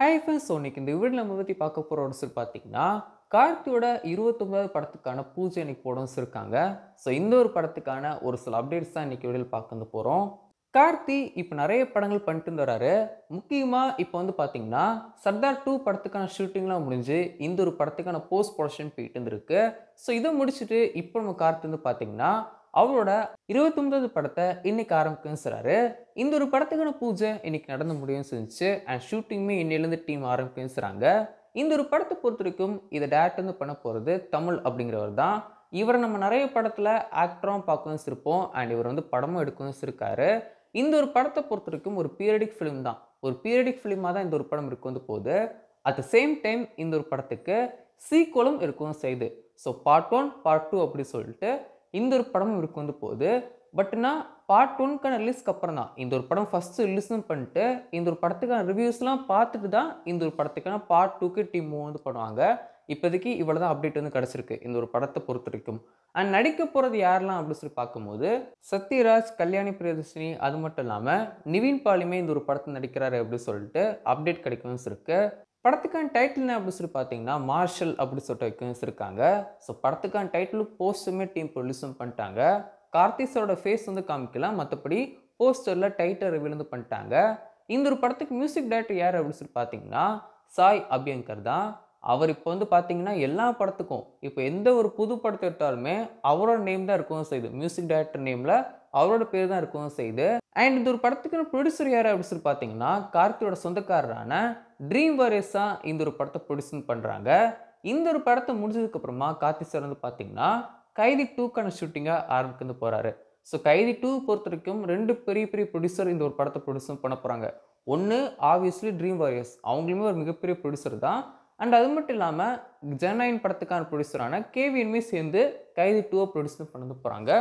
Hi friends, இன்னைக்கு இந்த video நம்ம பற்றி பார்க்க போகிற ஒரு சில பார்த்தீங்கன்னா கார்த்தியோட 29வது படத்துக்கான பூஜை இன்னைக்கு போட வச்சிருக்காங்க. ஸோ இந்த ஒரு படத்துக்கான ஒரு சில அப்டேட்ஸ் தான் இன்னைக்கு வீடியோவில் பார்க்க வந்து போகிறோம். கார்த்தி இப்போ நிறைய படங்கள் பண்ணிட்டு வராரு. முக்கியமாக இப்போ வந்து பார்த்தீங்கன்னா சர்தார் 2 படத்துக்கான ஷூட்டிங்லாம் முடிஞ்சு இந்த ஒரு படத்துக்கான போஸ்ட் ப்ரொடக்ஷன் போயிட்டு இருந்திருக்கு. ஸோ இதை முடிச்சுட்டு இப்போ நம்ம கார்த்தி வந்து பார்த்தீங்கன்னா அவரோட 29வது படத்தை இன்னைக்கு ஆரம்பிக்கன்னு சொல்றாரு. இந்த ஒரு படத்துக்கான பூஜை இன்னைக்கு நடந்து முடியும்னு செஞ்சுச்சு. அண்ட் ஷூட்டிங்குமே இன்னையிலேருந்து டீம் ஆரம்பிக்குன்னு சொல்றாங்க. இந்த ஒரு படத்தை பொறுத்த வரைக்கும் இதை டேரக்ட் வந்து பண்ண போகிறது தமிழ் அப்படிங்கிறவர் தான். இவரை நம்ம நிறைய படத்தில் ஆக்டராகவும் பார்க்கணும் இருப்போம். அண்ட் இவர் வந்து படமும் எடுக்கணும் இருக்காரு. இந்த ஒரு படத்தை பொறுத்த வரைக்கும் ஒரு பீரியடிக் ஃபிலிம் தான். ஒரு பீரியடிக் ஃபிலிமாக தான் இந்த ஒரு படம் இருக்க வந்து போகுது. அட் த சேம் டைம் இந்த ஒரு படத்துக்கு சீக்வலும் இருக்கவும் செய்யுது. ஸோ பார்ட் 1 பார்ட் 2 அப்படி சொல்லிட்டு இந்த ஒரு படமும் இருக்கு வந்து போகுது. பட்னா பார்ட் 1க்கான ரிலீஸ்க்கு அப்புறம் தான் இந்த ஒரு படம் ஃபஸ்ட்டு ரிலீஸ்னு பண்ணிட்டு இந்த ஒரு படத்துக்கான ரிவ்யூஸ்லாம் பார்த்துட்டு தான் இந்த ஒரு படத்துக்கான பார்ட் 2க்கு டீம் மூவ் வந்து பண்ணுவாங்க. இப்போதைக்கு இவ்வளோ தான் அப்டேட் வந்து கிடச்சிருக்கு இந்த ஒரு படத்தை பொறுத்த வரைக்கும். அண்ட் நடிக்க போகிறது யாரெல்லாம் அப்படின்னு சொல்லி பார்க்கும்போது சத்யராஜ், கல்யாணி பிரியதர்ஷினி, அது மட்டும் இல்லாமல் நிவின் பாலியுமே இந்த ஒரு படத்தில் நடிக்கிறாரு அப்படின்னு சொல்லிட்டு அப்டேட் கிடைக்கணும் இருக்கு. படத்துக்கான டைட்டில் என்ன அப்படின்னு சொல்லி பார்த்தீங்கன்னா மார்ஷல் அப்படி சொல்லிட்டு வைக்கணும் இருக்காங்க. ஸோ படத்துக்கான டைட்டில் போஸ்ட்டுமே டீம் ப்ரொடியூஸும் பண்ணிட்டாங்க. கார்த்திஸோட ஃபேஸ் வந்து காமிக்கலாம், மற்றபடி போஸ்டரில் டைட்டில் ரிவீல் வந்து பண்ணிட்டாங்க. இந்த ஒரு படத்துக்கு மியூசிக் டைரக்டர் யார் அப்படின்னு சொல்லி பார்த்தீங்கன்னா சாய் அபியங்கர் தான். அவர் இப்போ வந்து பார்த்தீங்கன்னா எல்லா படத்துக்கும் இப்போ எந்த ஒரு புது படத்தை எடுத்தாலுமே அவரோட நேம் தான் இருக்கவும் செய்யுது. மியூசிக் டைரக்டர் நேமில் அவரோட பேர் தான் இருக்கவும் செய்யுது. அண்ட் இந்த ஒரு படத்துக்கு ப்ரொடியூசர் யார் அப்படின்னு சொல்லி பார்த்தீங்கன்னா கார்த்தியோட சொந்தக்காரரான ட்ரீம் வாரியர்ஸ் தான் இந்த ஒரு படத்தை ப்ரொடியூஸ் பண்ணுறாங்க. இந்த ஒரு படத்தை முடிஞ்சதுக்கப்புறமா கார்த்தி சார் வந்து பார்த்தீங்கன்னா கைதி 2க்கான ஷூட்டிங்கை ஆரம்பிக்க போகிறாரு. ஸோ கைதி 2 பொறுத்த வரைக்கும் 2 பெரிய பெரிய ப்ரொடியூசர் இந்த ஒரு படத்தை ப்ரொடியூஸ் பண்ண போகிறாங்க. ஒன்று ஆப்வியஸ்லி ட்ரீம் வாரியர்ஸ், அவங்களுமே ஒரு மிகப்பெரிய ப்ரொடியூசர் தான். அண்ட் அது மட்டும் இல்லாமல் ஜனநாயகன் படத்துக்கான ப்ரொடியூசரான கேவிஎன்மே சேர்ந்து கைதி 2 ப்ரொடியூஸ் பண்ண போகிறாங்க.